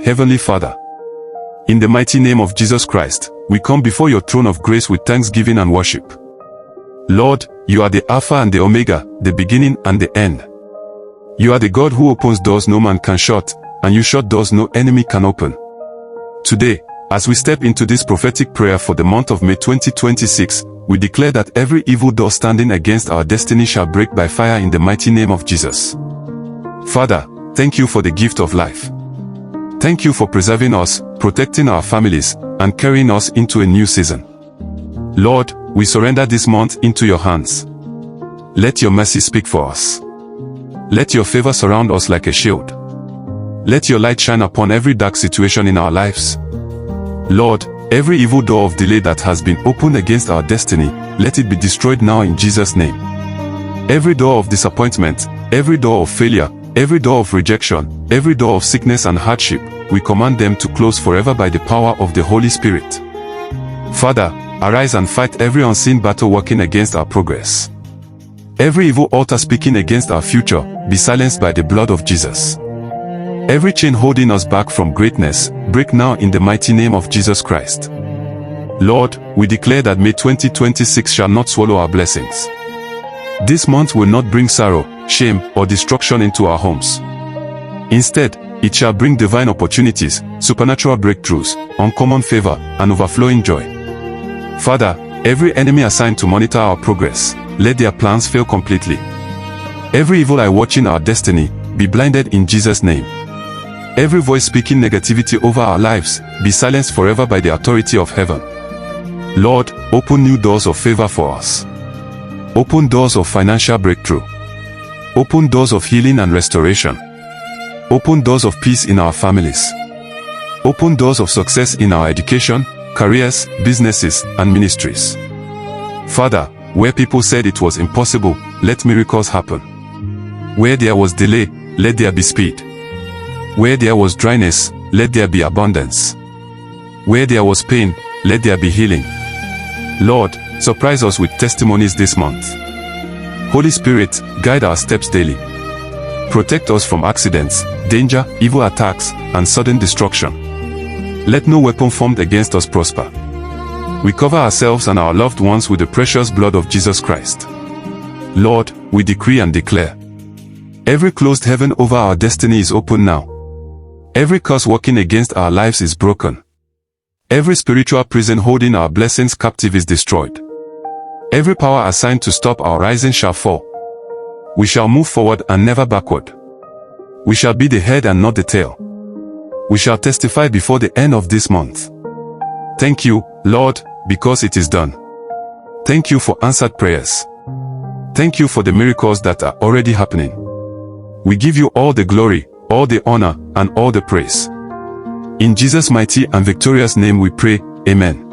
Heavenly Father, in the mighty name of Jesus Christ, we come before your throne of grace with thanksgiving and worship. Lord, you are the Alpha and the Omega, the beginning and the end. You are the God who opens doors no man can shut, and you shut doors no enemy can open. Today, as we step into this prophetic prayer for the month of May 2026, we declare that every evil door standing against our destiny shall break by fire in the mighty name of Jesus. Father, thank you for the gift of life. Thank you for preserving us, protecting our families, and carrying us into a new season. Lord, we surrender this month into your hands. Let your mercy speak for us. Let your favor surround us like a shield. Let your light shine upon every dark situation in our lives. Lord, every evil door of delay that has been opened against our destiny, let it be destroyed now in Jesus' name. Every door of disappointment, every door of failure, every door of rejection, every door of sickness and hardship, we command them to close forever by the power of the Holy Spirit. Father, arise and fight every unseen battle working against our progress. Every evil altar speaking against our future, be silenced by the blood of Jesus. Every chain holding us back from greatness, break now in the mighty name of Jesus Christ. Lord, we declare that May 2026 shall not swallow our blessings. This month will not bring sorrow, shame, or destruction into our homes. Instead, it shall bring divine opportunities, supernatural breakthroughs, uncommon favor, and overflowing joy. Father, every enemy assigned to monitor our progress, let their plans fail completely. Every evil eye watching our destiny, be blinded in Jesus' name. Every voice speaking negativity over our lives, be silenced forever by the authority of heaven. Lord, open new doors of favor for us. Open doors of financial breakthrough. Open doors of healing and restoration. Open doors of peace in our families. Open doors of success in our education, careers, businesses, and ministries. Father, where people said it was impossible, let miracles happen. Where there was delay, let there be speed. Where there was dryness, let there be abundance. Where there was pain, let there be healing. Lord, surprise us with testimonies this month. Holy Spirit, guide our steps daily. Protect us from accidents, danger, evil attacks, and sudden destruction. Let no weapon formed against us prosper. We cover ourselves and our loved ones with the precious blood of Jesus Christ. Lord, we decree and declare. Every closed heaven over our destiny is open now. Every curse working against our lives is broken. Every spiritual prison holding our blessings captive is destroyed. Every power assigned to stop our rising shall fall. We shall move forward and never backward. We shall be the head and not the tail. We shall testify before the end of this month. Thank you, Lord, because it is done. Thank you for answered prayers. Thank you for the miracles that are already happening. We give you all the glory, all the honor, and all the praise. In Jesus' mighty and victorious name we pray, Amen.